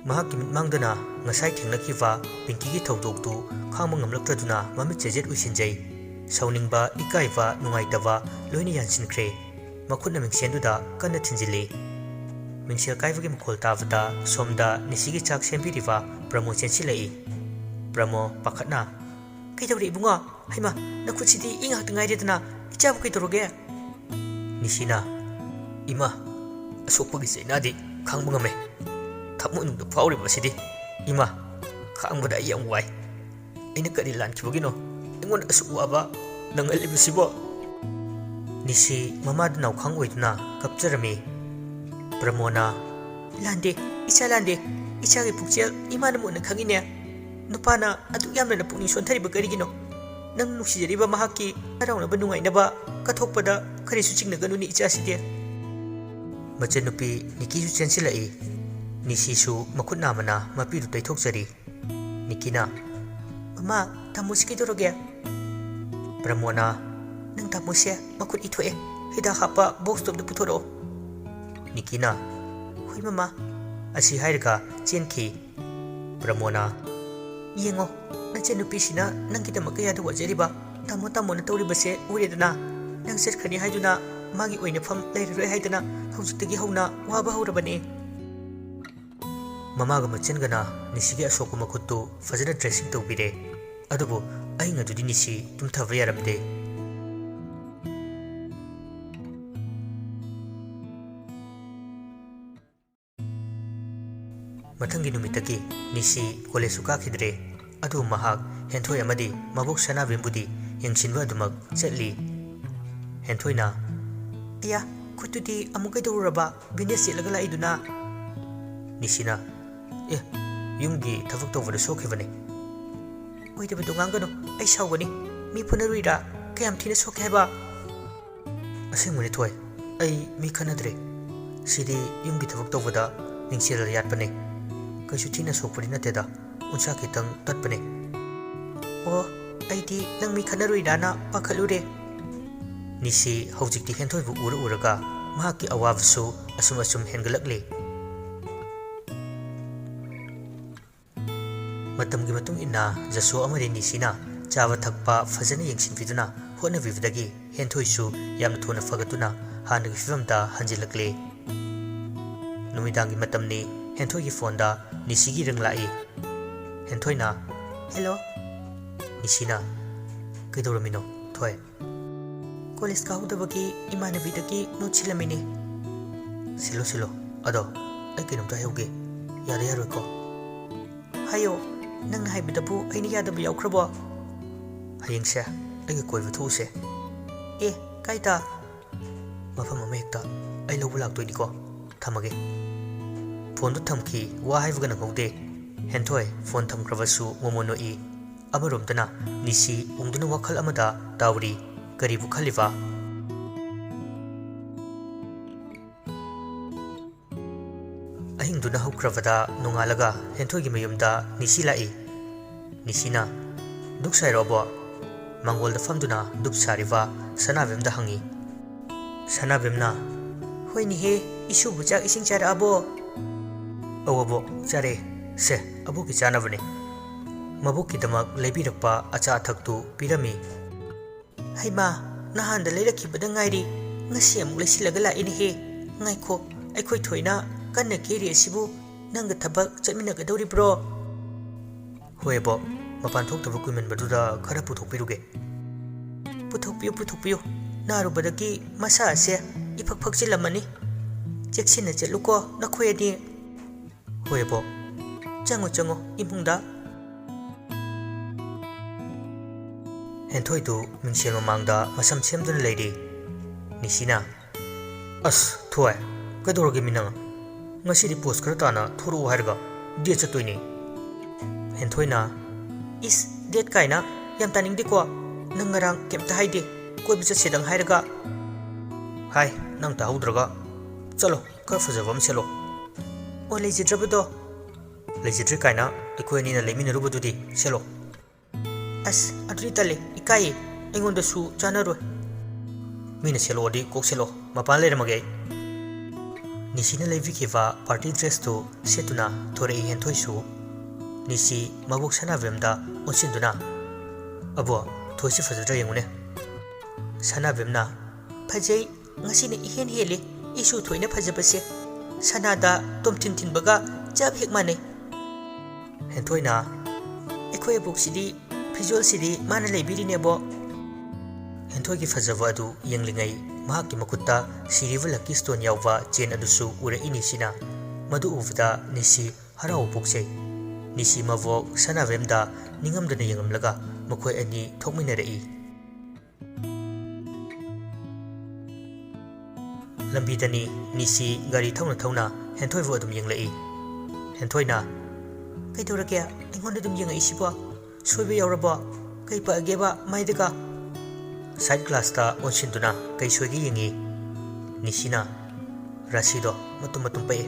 ꯃꯍꯥꯛꯀꯤ ꯃꯤꯠꯃꯥꯡꯗꯅ ꯉꯁꯥꯏ ꯊꯦꯡꯅꯈꯤꯕ ꯄꯤꯡꯀꯤꯒꯤ ꯊꯧꯗꯣꯛꯇꯨ ꯈꯥꯡꯕ ꯉꯝꯂꯛꯇ꯭ꯔꯗꯨꯅ ꯃꯃꯤꯠ ꯆꯦꯖꯦꯠ ꯎꯏꯁꯤꯟꯖꯩ ꯁꯥꯎꯅꯤꯡꯕ ꯏꯀꯥꯏꯕ ꯅꯨꯡꯉꯥꯏꯇꯕ ꯂꯣꯏꯅ ꯌꯥꯟꯁꯤꯟꯈ꯭ꯔꯦ ꯃꯈꯨꯠꯅ ꯃꯤꯡꯁꯦꯜꯗꯨꯗ ꯀꯟꯅ ꯊꯤꯟꯖꯤꯜꯂꯤ ꯃꯤꯡꯁꯦꯜ ꯀꯥꯏꯕꯒꯤ ꯃꯈꯣꯜ ꯇꯥꯕꯗ ꯁꯣꯝꯗ ꯅꯤꯁꯤꯒꯤ ꯆꯥꯛ ꯁꯦꯝꯕꯤꯔꯤꯕ ꯄ꯭ꯔꯃꯣ ꯆꯦꯟꯁꯤꯜꯂꯛꯏ ꯄ꯭ꯔꯃꯣ ꯄꯥꯈꯠꯅ ꯀꯩꯗꯧꯔꯦ ꯏꯕꯨꯡꯉꯣ ꯍꯩꯃꯥ ꯅꯈꯨꯠꯁꯤꯗꯤ ꯏ ꯉꯥꯛꯇ ꯉꯥꯏꯔꯦꯗꯅ ꯏꯆꯥꯕꯨ ꯀꯩꯗꯧꯔꯒꯦ ꯅꯤꯁꯤꯅ ꯏꯃꯥ ꯑꯁꯣꯛꯄꯒꯤ ꯆꯩꯅꯥꯗꯤ ꯈꯥꯡꯕ ꯉꯝꯃꯦ ꯊꯃꯣꯏꯅꯨꯡꯗ ꯐꯥꯎꯔꯤꯕ ꯑꯁꯤꯗꯤ ꯏꯃꯥ ꯈꯥꯡꯕꯗ ꯑꯩ ꯌꯥꯝ ꯋꯥꯏ ꯑꯩꯅ ꯀꯔꯤ ꯂꯥꯟꯈꯤꯕꯒꯤꯅꯣ ꯑꯩꯉꯣꯟꯗ ꯑꯁꯨꯛ ꯋꯥꯕ ꯅꯪꯍꯜꯂꯤꯕꯁꯤꯕꯣ ꯅꯤꯁꯤ ꯃꯃꯥꯗ ꯅꯥꯎꯈꯥꯡ ꯑꯣꯏꯗꯨꯅ ꯀꯞꯆꯔꯝꯃꯤ ꯄ꯭ꯔꯃꯣꯗꯅ ꯂꯥꯟꯗꯦ ꯏꯆꯥ ꯂꯥꯟꯗꯦ ꯏꯆꯥꯒꯤ ꯄꯨꯛꯆꯦꯜ ꯏꯃꯥꯅ ꯃꯨꯟꯅ ꯈꯪꯉꯤꯅꯦ ꯅꯨꯄꯥꯅ ꯑꯗꯨꯛ ꯌꯥꯝꯅ ꯄꯨꯛꯅꯤꯡ ꯁꯣꯟꯊꯔꯤꯕ ꯀꯔꯤꯒꯤꯅꯣ ꯅꯪ ꯅꯨꯡꯁꯤꯖꯔꯤꯕ ꯃꯍꯥꯛꯀꯤ ꯍꯔꯥꯎꯅꯕ ꯅꯨꯡꯉꯥꯏꯅꯕ ꯀꯠꯊꯣꯛꯄꯗ ꯀꯔꯤꯁꯨ ꯆꯤꯡꯅꯒꯅꯨꯅꯤ ꯏꯆꯥꯁꯤꯗꯤ ꯃꯆꯟꯅꯨꯄꯤ ꯅꯤꯀꯤꯁꯨ ꯆꯦꯟꯁꯤꯜꯂꯛꯏ ꯅꯤꯁꯤꯁꯨ ꯃꯈꯨꯠ ꯅꯥꯝꯃꯅ ꯃꯄꯤꯗꯨ ꯇꯩꯊꯣꯛꯆꯔꯤ ꯅꯤꯀꯤꯅ ꯃꯃꯥ ꯇꯥꯃꯣꯁꯤ ꯀꯩꯗꯧꯔꯒꯦ ꯄ꯭ꯔꯃꯣꯗꯅ ꯅꯪ ꯇꯥꯃꯣꯁꯦ ꯃꯈꯨꯠ ꯏꯊꯣꯛꯑꯦ ꯍꯤꯗꯥꯛ ꯍꯥꯞꯄ ꯕꯣꯛꯁꯇꯣ ꯑꯝꯇ ꯄꯨꯊꯣꯔꯛꯑꯣ ꯅꯤꯀꯤꯅ ꯍꯣꯏ ꯃꯃꯥ ꯑꯁꯤ ꯍꯥꯏꯔꯒ ꯆꯦꯟꯈꯤ ꯄ꯭ꯔꯃꯣꯗꯅ ꯌꯦꯡꯉꯣ ꯅꯆꯟꯅꯨꯄꯤꯁꯤꯅ ꯅꯪꯒꯤꯗꯃꯛ ꯀꯌꯥꯗ ꯋꯥꯖꯔꯤꯕ ꯇꯥꯃꯣꯅ ꯇꯧꯔꯤꯕꯁꯦ ꯎꯔꯦꯗꯅ ꯅꯪ ꯆꯠꯈ꯭ꯔꯅꯤ ꯍꯥꯏꯗꯨꯅ ꯃꯥꯒꯤ ꯑꯣꯏꯅꯐꯝ ꯂꯩꯔꯔꯣꯏ ꯍꯥꯏꯗꯅ ꯍꯧꯖꯤꯛꯇꯒꯤ ꯍꯧꯅ ꯋꯥꯕ ꯍꯧꯔꯕꯅꯤ ꯃꯃꯥꯒ ꯃꯆꯟꯒꯅ ꯅꯤꯁꯤꯒꯤ ꯑꯁꯣꯛꯄ ꯃꯈꯨꯠꯇꯨ ꯐꯖꯅ ꯗ꯭ꯔꯦꯁꯤꯡ ꯇꯧꯕꯤꯔꯦ ꯑꯗꯨꯕꯨ ꯑꯍꯤꯡ ꯑꯗꯨꯗꯤ ꯅꯤꯁꯤ ꯇꯨꯝꯊꯕ ꯌꯥꯔꯝꯗꯦ ꯃꯊꯪꯒꯤ ꯅꯨꯃꯤꯠꯇꯒꯤ ꯅꯤꯁꯤ ꯀꯣꯂꯦꯖꯁꯨ ꯀꯥꯈꯤꯗ꯭ꯔꯦ ꯑꯗꯨ ꯃꯍꯥꯛ ꯍꯦꯟꯊꯣꯏ ꯑꯃꯗꯤ ꯃꯕꯣꯛ ꯁꯅꯥꯕꯦꯝꯕꯨꯗꯤ ꯌꯦꯡꯁꯤꯟꯕ ꯑꯗꯨꯃꯛ ꯆꯠꯂꯤ ꯍꯦꯟꯊꯣꯏꯅ ꯑꯌꯥ ꯈꯨꯠꯇꯨꯗꯤ ꯑꯃꯨꯛ ꯀꯩꯗꯧꯔꯨꯔꯕ ꯕꯦꯟꯗꯦꯖ ꯁꯦꯠꯂꯒ ꯂꯥꯛꯏꯗꯨꯅ ꯅꯤꯁꯤꯅ ꯌꯨꯝꯒꯤ ꯊꯕꯛ ꯇꯧꯕꯗ ꯁꯣꯛꯈꯤꯕꯅꯤ ꯑꯣꯏꯗꯕꯗꯣ ꯉꯥꯡꯒꯅꯨ ꯑꯩ ꯁꯥꯎꯒꯅꯤ ꯃꯤ ꯐꯨꯅꯔꯨꯏꯔꯥ ꯀꯌꯥꯝ ꯊꯤꯅ ꯁꯣꯛꯈꯤ ꯍꯥꯏꯕ ꯑꯁꯦꯡꯕꯅꯤ ꯊꯣꯏ ꯑꯩ ꯃꯤ ꯈꯟꯅꯗ꯭ꯔꯦ ꯁꯤꯗꯤ ꯌꯨꯝꯒꯤ ꯊꯕꯛ ꯇꯧꯕꯗ ꯅꯤꯡꯁꯦꯜ ꯌꯥꯠꯄꯅꯦ ꯀꯩꯁꯨ ꯊꯤꯅ ꯁꯣꯛꯄꯗꯤ ꯅꯠꯇꯦꯗ ꯎꯟꯁꯥ ꯈꯤꯇꯪ ꯇꯠꯄꯅꯦ ꯑꯣ ꯑꯩꯗꯤ ꯅꯪ ꯃꯤ ꯈꯟꯅꯔꯨꯏꯔꯥꯅ ꯄꯥꯈꯠꯂꯨꯔꯦ ꯅꯤꯁꯤ ꯍꯧꯖꯤꯛꯇꯤ ꯍꯦꯟꯊꯣꯏꯕꯨ ꯎꯔꯒ ꯃꯍꯥꯛꯀꯤ ꯑꯋꯥꯕꯁꯨ ꯑꯁꯨꯝ ꯑꯁꯨꯝ ꯍꯦꯟꯒꯠꯂꯛꯂꯤ ꯃꯇꯝꯒꯤ ꯃꯇꯨꯡ ꯏꯟꯅ ꯖꯁꯣ ꯑꯃꯗꯤ ꯅꯤꯁꯤꯅ ꯆꯥꯕ ꯊꯛꯄ ꯐꯖꯅ ꯌꯦꯡꯁꯤꯟꯕꯤꯗꯨꯅ ꯍꯣꯠꯅꯕꯤꯕꯗꯒꯤ ꯍꯦꯟꯊꯣꯏꯁꯨ ꯌꯥꯝꯅ ꯊꯨꯅ ꯐꯒꯠꯇꯨꯅ ꯍꯥꯟꯅꯒꯤ ꯐꯤꯕꯝꯗ ꯍꯟꯖꯤꯜꯂꯛꯂꯤ ꯅꯨꯃꯤꯗꯥꯡꯒꯤ ꯃꯇꯝꯅꯤ ꯍꯦꯟꯊꯣꯏꯒꯤ ꯐꯣꯟꯗ ꯅꯤꯁꯤꯒꯤ ꯔꯤꯡ ꯂꯥꯛꯏ ꯍꯦꯟꯊꯣꯏꯅ ꯍꯦꯜꯂꯣ ꯅꯤꯁꯤꯅ ꯀꯩꯗꯧꯔꯝꯃꯤꯅꯣ ꯊꯣꯏ ꯀꯣꯂꯦꯖ ꯀꯥꯍꯧꯗꯕꯒꯤ ꯏꯃꯥꯟꯅꯕꯤꯗꯒꯤ ꯅꯣꯠ ꯁꯤꯜꯂꯝꯃꯤꯅꯤ ꯁꯤꯜꯂꯣ ꯑꯗꯣ ꯑꯩ ꯀꯩꯅꯣꯝꯇ ꯍꯥꯏꯍꯧꯒꯦ ꯌꯥꯗ ꯌꯥꯔꯣꯏꯀꯣ ꯍꯥꯏꯌꯣ ꯅꯪꯅ ꯍꯥꯏꯕꯗꯕꯨ ꯑꯩꯅ ꯌꯥꯗꯕ ꯌꯥꯎꯈ꯭ꯔꯕꯣ ꯍꯌꯦꯡꯁꯦ ꯑꯩꯒ ꯀꯣꯏꯕ ꯊꯣꯛꯎꯁꯦ ꯑꯦ ꯀꯥꯏꯗ ꯃꯐꯝ ꯑꯃ ꯍꯦꯛꯇ ꯑꯩ ꯂꯧꯕ ꯂꯥꯛꯇꯣꯏꯅꯤꯀꯣ ꯊꯝꯃꯒꯦ ꯐꯣꯟꯗꯨ ꯊꯝꯈꯤ ꯋꯥ ꯍꯥꯏꯕꯒ ꯅꯪꯍꯧꯗꯦ ꯍꯦꯟꯊꯣꯏ ꯐꯣꯟ ꯊꯝꯈ꯭ꯔꯕꯁꯨ ꯃꯣꯃꯣꯟ ꯅꯣꯛꯏ ꯑꯃꯔꯣꯝꯗꯅ ꯅꯤꯁꯤ ꯎꯪꯗꯨꯅ ꯋꯥꯈꯜ ꯑꯃꯗ ꯇꯥꯎꯔꯤ ꯀꯔꯤꯕꯨ ꯈꯜꯂꯤꯕ ꯑꯍꯤꯡꯗꯨꯅ ꯍꯧꯈ꯭ꯔꯕꯗ ꯅꯣꯡꯉꯥꯜꯂꯒ ꯍꯦꯟꯊꯣꯏꯒꯤ ꯃꯌꯨꯝꯗ ꯅꯤꯁꯤ ꯂꯥꯛꯏ ꯅꯤꯁꯤꯅ ꯗꯨꯛ ꯁꯥꯏꯔꯣꯕꯣ ꯃꯥꯡꯒꯣꯜꯗ ꯐꯝꯗꯨꯅ ꯗꯨꯛ ꯁꯥꯔꯤꯕ ꯁꯅꯥꯕꯦꯝꯗ ꯍꯪꯉꯤ ꯁꯅꯥꯕꯦꯝꯅ ꯍꯣꯏꯅꯦꯍꯦ ꯏꯁꯨꯕꯨ ꯆꯥꯛ ꯏꯁꯤꯡ ꯆꯥꯔꯛꯑꯕꯣ ꯑꯧ ꯑꯕꯣꯛ ꯆꯥꯔꯦ ꯁꯦ ꯑꯕꯣꯛꯀꯤ ꯆꯥꯅꯕꯅꯦ ꯃꯕꯣꯛꯀꯤꯗꯃꯛ ꯂꯩꯕꯤꯔꯛꯄ ꯑꯆꯥ ꯑꯊꯛꯇꯨ ꯄꯤꯔꯝꯃꯤ ꯍꯩꯃꯥ ꯅꯍꯥꯟꯗ ꯂꯩꯔꯛꯈꯤꯕꯗ ꯉꯥꯏꯔꯤ ꯉꯁꯤ ꯑꯃꯨꯛ ꯂꯩꯁꯤꯜꯂꯒ ꯂꯥꯛꯏꯅꯦꯍꯦ ꯉꯥꯏꯈꯣ ꯑꯩꯈꯣꯏ ꯊꯣꯏꯅ ꯀꯟꯅ ꯀꯦꯔꯤ ꯑꯁꯤꯕꯨ ꯅꯪꯒ ꯊꯕꯛ ꯆꯠꯃꯤꯟꯅꯒꯗꯧꯔꯤꯕ꯭ꯔꯣ ꯍꯣꯏ ꯑꯕꯣꯛ ꯃꯄꯥꯟ ꯊꯣꯛꯇꯕ ꯀꯨꯏꯃꯟꯕꯗꯨꯗ ꯈꯔ ꯄꯨꯊꯣꯛꯄꯤरुꯒꯦ ꯄꯨꯊꯣꯛꯄꯤꯌꯨ ꯄꯨꯊꯣꯛꯄꯤꯌꯨ ꯅꯥꯔꯨꯕꯗꯒꯤ ꯃꯁꯥ ꯑꯁꯦ ꯏꯐꯛ ꯐꯛꯆꯤꯜꯂꯝꯃꯅꯤ ꯆꯦꯛꯁꯤꯟꯅ ꯆꯠꯂꯨꯀꯣ ꯅꯈꯣꯏ ꯑꯅꯤ ꯍꯣꯏ ꯑꯕꯣꯛ ꯆꯪꯉꯣ ꯆꯪꯉꯣ ꯏꯃꯨꯡꯗ ꯍꯦꯟꯊꯣꯏꯗꯨ ꯃꯤꯡꯁꯦꯜ ꯃꯃꯥꯡꯗ ꯃꯁꯝ ꯁꯦꯝꯗꯨꯅ ꯂꯩꯔꯤ ꯅꯤꯁꯤꯅ ꯑꯁ ꯊꯣꯏ ꯀꯩꯗꯧꯔꯒꯦ ꯃꯤꯅꯪ ꯉꯁꯤꯗꯤ ꯄꯣꯁ ꯈꯔ ꯇꯥꯅ ꯊꯣꯔꯛꯑꯣ ꯍꯥꯏꯔꯒ ꯗꯦꯠ ꯆꯠꯇꯣꯏꯅꯤ ꯍꯦꯟꯊꯣꯏꯅ ꯏꯁ ꯗꯦꯠ ꯀꯥꯏꯅ ꯌꯥꯝ ꯇꯥꯅꯤꯡꯗꯦꯀꯣ ꯅꯪ ꯉꯔꯥꯡ ꯀꯩꯝꯇ ꯍꯥꯏꯗꯦ ꯀꯣꯏꯕ ꯆꯠꯁꯦꯗꯪ ꯍꯥꯏꯔꯒ ꯍꯥꯏ ꯅꯪ ꯇꯥꯍꯧꯗ꯭ꯔꯒ ꯆꯠꯂꯣ ꯈꯔ ꯐꯖꯕ ꯑꯃ ꯁꯦꯠꯂꯣ ꯑꯣ ꯂꯩꯖꯗ꯭ꯔꯕꯗꯣ ꯂꯩꯖꯗ꯭ꯔꯦ ꯀꯥꯏꯅ ꯑꯩꯈꯣꯏ ꯑꯅꯤꯅ ꯂꯩꯃꯤꯟꯅꯔꯨꯕꯗꯨꯗꯤ ꯁꯦꯠꯂꯣ ꯑꯁ ꯑꯗꯨꯗꯤ ꯇꯜꯂꯦ ꯏꯀꯥꯏꯌꯦ ꯑꯩꯉꯣꯟꯗꯁꯨ ꯆꯥꯟꯅꯔꯣꯏ ꯃꯤꯅ ꯁꯦꯠꯂꯛꯑꯣꯗꯤ ꯀꯣꯛ ꯁꯦꯠꯂꯣ ꯃꯄꯥꯟ ꯂꯩꯔꯝꯃꯒꯦ ꯑꯩ ꯅꯤꯁꯤꯅ ꯂꯩꯕꯤꯈꯤꯕ ꯄꯥꯔꯇꯤ ꯗ꯭ꯔꯦꯁꯇꯨ ꯁꯦꯠꯇꯨꯅ ꯊꯣꯔꯛꯏ ꯍꯦꯟꯊꯣꯏꯁꯨ ꯅꯤꯁꯤ ꯃꯕꯣꯛ ꯁꯅꯥꯕꯦꯝꯗ ꯑꯣꯟꯁꯤꯟꯗꯨꯅ ꯑꯕꯣ ꯊꯣꯏꯁꯤ ꯐꯖꯗ꯭ꯔꯥ ꯌꯦꯡꯉꯨꯅꯦ ꯁꯅꯥꯕꯦꯝꯅ ꯐꯖꯩ ꯉꯁꯤꯅ 이ሄꯟ ꯍꯦꯜꯂꯤ 이수 ꯊꯣꯏꯅ ꯐꯖꯕꯁꯦ ꯁꯅꯥꯗ ꯇꯣꯝꯊꯤꯟ ꯊꯤꯟꯕꯒ ꯆꯞ ꯍꯦꯛ ꯃꯥꯟꯅꯩ ꯍꯦꯟꯊꯣꯏꯅ ꯑꯩꯈꯣꯏ ꯑꯕꯣꯛꯁꯤꯗꯤ ꯐꯤꯖꯣꯜꯁꯤꯗꯤ ꯃꯥꯅ ꯂꯩꯕꯤꯔꯤꯅꯦꯕꯣ ꯍꯦꯟꯊꯣꯏꯒꯤ ꯐꯖꯕ ꯑꯗꯨ ꯌꯦꯡꯂꯤꯉꯩ ꯃꯍꯥꯛꯀꯤ ꯃꯈꯨꯠꯇ ꯁꯤꯔꯤꯕ ꯂꯛꯀꯤ ꯁ꯭ꯇꯣꯟ ꯌꯥꯎꯕ ꯆꯦꯟ ꯑꯗꯨꯁꯨ ꯎꯔꯛꯏ ꯅꯤꯁꯤꯅ ꯃꯗꯨ ꯎꯕꯗ ꯅꯤꯁꯤ ꯍꯔꯥꯎꯕ ꯄꯣꯛꯆꯩ ꯅꯤꯁꯤ ꯃꯕꯣꯛ ꯁꯅꯥꯕꯦꯝꯗ ꯅꯤꯡꯉꯝꯗꯅ ꯌꯦꯡꯂꯝꯂꯒ ꯃꯈꯣꯏ ꯑꯅꯤ ꯊꯣꯛꯃꯤꯟꯅꯔꯛꯏ ꯂꯝꯕꯤꯗꯅꯤ ꯅꯤꯁꯤ ꯒꯥꯔꯤ ꯊꯧꯅ ꯊꯧꯅ ꯍꯦꯟꯊꯣꯏꯕꯨ ꯑꯗꯨꯝ ꯌꯦꯡꯂꯛꯏ ꯍꯦꯟꯊꯣꯏꯅ ꯀꯩꯗꯧꯔꯒꯦ ꯑꯩꯉꯣꯟꯗ ꯑꯗꯨꯝ ꯌꯦꯡꯉꯛꯏꯁꯤꯕꯣ ꯁꯣꯏꯕ ꯌꯥꯎꯔꯕꯣ ꯀꯩ ꯄꯛꯑꯒꯦꯕ ꯃꯥꯏꯗꯒ ꯁꯥꯏꯠ ꯒ꯭ꯂꯥꯁꯇ ꯑꯣꯟꯁꯤꯟꯗꯨꯅ ꯀꯩ ꯁꯣꯏꯒꯦ ꯌꯦꯡꯉꯤ ꯅꯤꯁꯤꯅ ꯔꯥꯁꯤꯗꯣ ꯃꯇꯨꯝ ꯃꯇꯨꯝ ꯄꯛꯑꯦ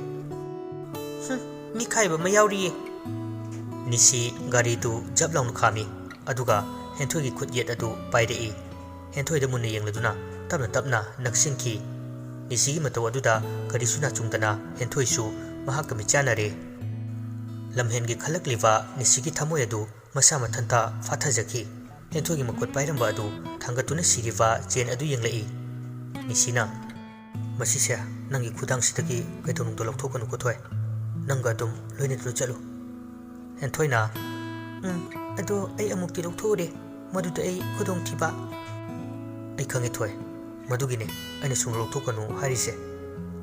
ꯃꯤꯈꯥꯏꯕ ꯑꯃ ꯌꯥꯎꯔꯤꯌꯦ ꯅꯤꯁꯤ ꯒꯥꯔꯤꯗꯨ ꯖꯞ ꯂꯥꯎꯅ ꯈꯥꯝꯃꯤ ꯑꯗꯨꯒ ꯍꯦꯟꯊꯣꯏꯒꯤ ꯈꯨꯠ ꯌꯦꯠ ꯑꯗꯨ ꯄꯥꯏꯔꯛꯏ ꯍꯦꯟꯊꯣꯏꯗ ꯃꯨꯟꯅ ꯌꯦꯡꯂꯗꯨꯅ ꯇꯞꯅ ꯇꯞꯅ ꯅꯛꯁꯤꯟꯈꯤ ꯅꯤꯁꯤꯒꯤ ꯃꯇꯧ ꯑꯗꯨꯗ ꯀꯔꯤꯁꯨ ꯅꯥꯆꯨꯡꯗꯅ ꯍꯦꯟꯊꯣꯏꯁꯨ ꯃꯍꯥꯛꯀ ꯃꯤꯠꯆꯥꯟꯅꯔꯦ ꯂꯝꯍꯦꯟꯒꯤ ꯈꯜꯂꯛꯂꯤꯕ ꯅꯤꯁꯤꯒꯤ ꯊꯃꯣꯏ ꯑꯗꯨ ꯃꯁꯥ ꯃꯊꯟꯇ ꯐꯥꯊꯖꯈꯤ ꯍꯦꯟꯊꯣꯏꯒꯤ ꯃꯈꯨꯠ ꯄꯥꯏꯔꯝꯕ ꯑꯗꯨ ꯊꯥꯡꯒꯠꯇꯨꯅ ꯁꯤꯔꯤꯕ ꯆꯦꯟ ꯑꯗꯨ ꯌꯦꯡꯂꯛꯏ ꯅꯤꯁꯤꯅ ꯃꯁꯤꯁꯦ ꯅꯪꯒꯤ ꯈꯨꯗꯥꯡꯁꯤꯗꯒꯤ ꯀꯩꯗꯧꯅꯨꯡꯗ ꯂꯧꯊꯣꯛꯀꯅꯨꯀꯣ ꯊꯣꯏ ꯅꯪꯒ ꯑꯗꯨꯝ ꯂꯣꯏꯅꯗꯨꯅ ꯆꯠꯂꯨ ꯍꯦꯟꯊꯣꯏꯅ ꯑꯗꯣ ꯑꯩ ꯑꯃꯨꯛꯇꯤ ꯂꯧꯊꯣꯛꯎꯔꯦ ꯃꯗꯨꯗ ꯑꯩ ꯈꯨꯗꯣꯡꯊꯤꯕ ꯑꯩ ꯈꯪꯉꯦ ꯊꯣꯏ ꯃꯗꯨꯒꯤꯅꯦ ꯑꯩꯅ ꯁꯨꯡ ꯂꯧꯊꯣꯛꯀꯅꯨ ꯍꯥꯏꯔꯤꯁꯦ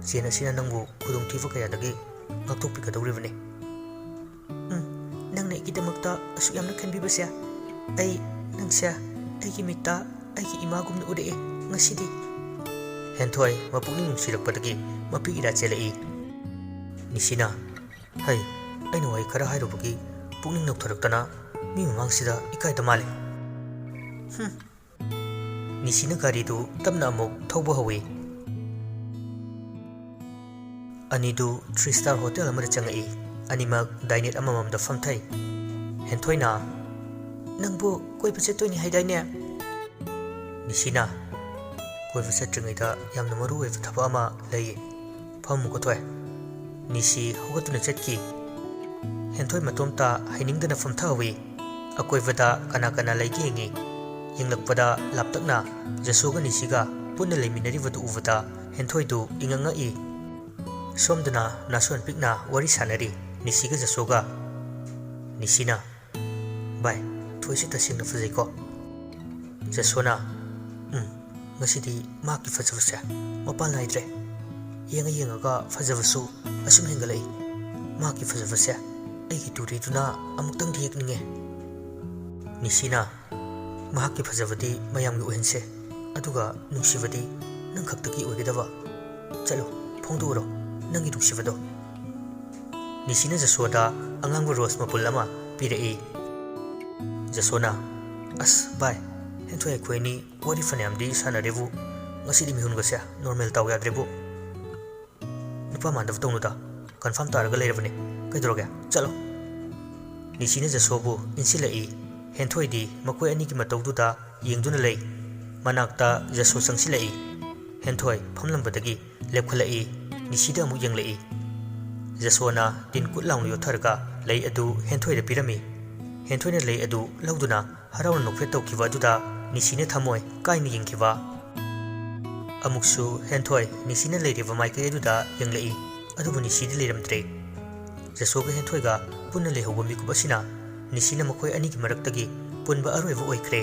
ꯆꯦꯟ ꯑꯁꯤꯅ ꯅꯪꯕꯨ ꯈꯨꯗꯣꯡꯊꯤꯕ ꯀꯌꯥꯗꯒꯤ ꯉꯥꯛꯊꯣꯛꯄꯤꯒꯗꯧꯔꯤꯕꯅꯤ ꯅꯪꯅ ꯑꯩꯒꯤꯗꯃꯛꯇ ꯑꯁꯨꯛ ꯌꯥꯝꯅ ꯈꯟꯕꯤꯕꯁꯦ ꯑꯩ ꯅꯪꯁꯦ ꯑꯩꯒꯤ ꯃꯤꯠꯇ ꯑꯩꯒꯤ ꯏꯃꯥꯒꯨꯝꯅ ꯎꯔꯛꯑꯦ ꯉꯁꯤꯗꯤ ꯍꯦꯟꯊꯣꯏ ꯃꯄꯨꯛꯅꯤꯡ ꯅꯨꯡꯁꯤꯔꯛꯄꯗꯒꯤ ꯃꯄꯤ ꯏꯔꯥ ꯆꯦꯜꯂꯛꯏ ꯅꯤꯁꯤꯅ ꯍꯩ ꯑꯩꯅ ꯋꯥꯍꯩ ꯈꯔ ꯍꯥꯏꯔꯨꯕꯒꯤ ꯄꯨꯛꯅꯤꯡ ꯅꯧꯊꯔꯛꯇꯅ ꯃꯤ ꯃꯃꯥꯡꯁꯤꯗ ꯏꯀꯥꯏꯗ ꯃꯥꯜꯂꯤ ꯅꯤꯁꯤꯅ ꯒꯥꯔꯤꯗꯨ ꯇꯞꯅ ꯑꯃꯨꯛ ꯊꯧꯕ ꯍꯧꯏ ꯑꯅꯤꯗꯨ 3 ꯁ꯭ꯇꯥꯔ ꯍꯣꯇꯦꯜ ꯑꯃꯗ ꯆꯪꯉꯛꯏ ꯑꯅꯤꯃꯛ ꯗꯥꯏꯅꯦꯠ ꯑꯃꯃꯝꯗ ꯐꯝꯊꯩ ꯍꯦꯟꯊꯣꯏꯅ ꯅꯪꯕꯨ ꯀꯣꯏꯕ ꯆꯠꯇꯣꯏꯅꯤ ꯍꯥꯏꯗꯥꯏꯅꯦ ꯅꯤꯁꯤꯅ ꯀꯣꯏꯕ ꯆꯠꯇ꯭ꯔꯤꯉꯩꯗ ꯌꯥꯝꯅ ꯃꯔꯨ ꯑꯣꯏꯕ ꯊꯕꯛ ꯑꯃ ꯂꯩꯌꯦ ꯐꯝꯃꯨꯀꯣ ꯊꯣꯏ ꯅꯤꯁꯤ ꯍꯧꯒꯠꯇꯨꯅ ꯆꯠꯈꯤ ꯍꯦꯟꯊꯣꯏ ꯃꯇꯣꯝꯇ ꯍꯩꯅꯤꯡꯗꯅ ꯐꯝꯊꯍꯧꯏ ꯑꯀꯣꯏꯕꯗ ꯀꯅꯥ ꯀꯅꯥ ꯂꯩꯒꯦ ꯌꯦꯡꯉꯤ ꯌꯦꯡꯂꯛꯄꯗ ꯂꯥꯞꯇꯛꯅ ꯖꯁꯣꯒ ꯅꯤꯁꯤꯒ ꯄꯨꯟꯅ ꯂꯩꯃꯤꯟꯅꯔꯤꯕꯗꯨ ꯎꯕꯗ ꯍꯦꯟꯊꯣꯏꯗꯨ ꯏꯉꯛꯉꯛꯏ ꯁꯣꯝꯗꯅ ꯅꯥꯁꯣꯟ ꯄꯤꯛꯅ ꯋꯥꯔꯤ ꯁꯥꯟꯅꯔꯤ ꯅꯤꯁꯤꯒ ꯖꯁꯣꯒ ꯅꯤꯁꯤꯅ ꯚꯥꯏ ꯊꯣꯏꯁꯤ ꯇꯁꯦꯡꯅ ꯐꯖꯩꯀꯣ ꯖꯁꯣꯅ ꯉꯁꯤꯗꯤ ꯃꯍꯥꯛꯀꯤ ꯐꯖꯕꯁꯦ ꯃꯄꯥꯟ ꯅꯥꯏꯗ꯭ꯔꯦ ꯌꯦꯡꯉ ꯌꯦꯡꯉꯒ ꯐꯖꯕꯁꯨ ꯑꯁꯨꯝ ꯍꯦꯟꯒꯠꯂꯛꯏ ꯃꯍꯥꯛꯀꯤ ꯐꯖꯕꯁꯦ ꯑꯩꯒꯤ ꯇꯨꯔꯤꯗꯨꯅ ꯑꯃꯨꯛꯇꯪꯗꯤ ꯌꯦꯛꯅꯤꯡꯉꯦ ꯅꯤꯁꯤꯅ ꯃꯍꯥꯛꯀꯤ ꯐꯖꯕꯗꯤ ꯃꯌꯥꯝꯒꯤ ꯑꯣꯏꯍꯟꯁꯦ ꯑꯗꯨꯒ ꯅꯨꯡꯁꯤꯕꯗꯤ ꯅꯪ ꯈꯛꯇꯒꯤ ꯑꯣꯏꯒꯗꯕ ꯆꯠꯂꯣ ꯐꯣꯡꯗꯣꯛꯎꯔꯣ ꯅꯪꯒꯤ ꯅꯨꯡꯁꯤꯕꯗꯣ ꯅꯤꯁꯤꯅ ꯖꯁꯣꯗ ꯑꯉꯥꯡꯕ ꯔꯣꯁ ꯃꯄꯨꯜ ꯑꯃ ꯄꯤꯔꯛꯏ ꯖꯁꯣꯅ ꯑꯁ ꯚꯥꯏ ꯍꯦꯟꯊꯣꯏ ꯑꯩꯈꯣꯏ ꯑꯅꯤ ꯋꯥꯔꯤ ꯐꯅꯌꯥꯝꯗꯤ ꯁꯥꯟꯅꯔꯦꯕꯨ ꯉꯁꯤꯗꯤ ꯃꯤꯍꯨꯟꯒꯁꯦ ꯅꯣꯔꯃꯦꯜ ꯇꯧ ꯌꯥꯗ꯭ꯔꯦꯕꯨ ꯅꯨꯄꯥ ꯃꯥꯟꯗꯕ ꯇꯧꯅꯨꯗ ꯀꯟꯐꯥꯔꯝ ꯇꯥꯔꯒ ꯂꯩꯔꯕꯅꯦ ꯀꯩꯗꯧꯔꯒꯦ ꯆꯠꯂꯣ ꯅꯤꯁꯤꯅ ꯖꯁꯣꯕꯨ ꯏꯟꯁꯤꯜꯂꯛꯏ ꯍꯦꯟꯊꯣꯏꯗꯤ ꯃꯈꯣꯏ ꯑꯅꯤꯒꯤ ꯃꯇꯧꯗꯨꯗ ꯌꯦꯡꯗꯨꯅ ꯂꯩ ꯃꯅꯥꯛꯇ ꯖꯁꯣ ꯆꯪꯁꯤꯜꯂꯛꯏ ꯍꯦꯟꯊꯣꯏ ꯐꯝꯂꯝꯕꯗꯒꯤ ꯂꯦꯞꯈꯠꯂꯛꯏ ꯅꯤꯁꯤꯗ ꯑꯃꯨꯛ ꯌꯦꯡꯂꯛꯏ ꯖꯁꯣꯅ ꯇꯤꯟ ꯀꯨꯠ ꯂꯥꯎꯅ ꯌꯣꯠꯊꯔꯒ ꯂꯩ ꯑꯗꯨ ꯍꯦꯟꯊꯣꯏꯗ ꯄꯤꯔꯝꯃꯤ ꯍꯦꯟꯊꯣꯏꯅ ꯂꯩ ꯑꯗꯨ ꯂꯧꯗꯨꯅ ꯍꯔꯥꯎꯅ ꯅꯣꯛꯐꯦꯠ ꯇꯧꯈꯤꯕ ꯑꯗꯨꯗ ꯅꯤꯁꯤꯅ ꯊꯃꯣꯏ ꯀꯥꯏꯅ ꯌꯦꯡꯈꯤꯕ ꯑꯃꯨꯛꯁꯨ ꯍꯦꯟꯊꯣꯏ ꯅꯤꯁꯤꯅ ꯂꯩꯔꯤꯕ ꯃꯥꯏꯀꯩ ꯑꯗꯨꯗ ꯌꯦꯡꯂꯛꯏ ꯑꯗꯨꯕꯨ ꯅꯤꯁꯤꯗꯤ ꯂꯩꯔꯝꯗ꯭ꯔꯦ ꯖꯁꯣꯒ ꯍꯦꯟꯊꯣꯏꯒ ꯄꯨꯟꯅ ꯂꯩꯍꯧꯕ ꯃꯤꯀꯨꯞ ꯑꯁꯤꯅ ꯅꯤꯁꯤꯅ ꯃꯈꯣꯏ ꯑꯅꯤꯒꯤ ꯃꯔꯛꯇꯒꯤ ꯄꯨꯟꯕ ꯑꯔꯣꯏꯕ ꯑꯣꯏꯈ꯭ꯔꯦ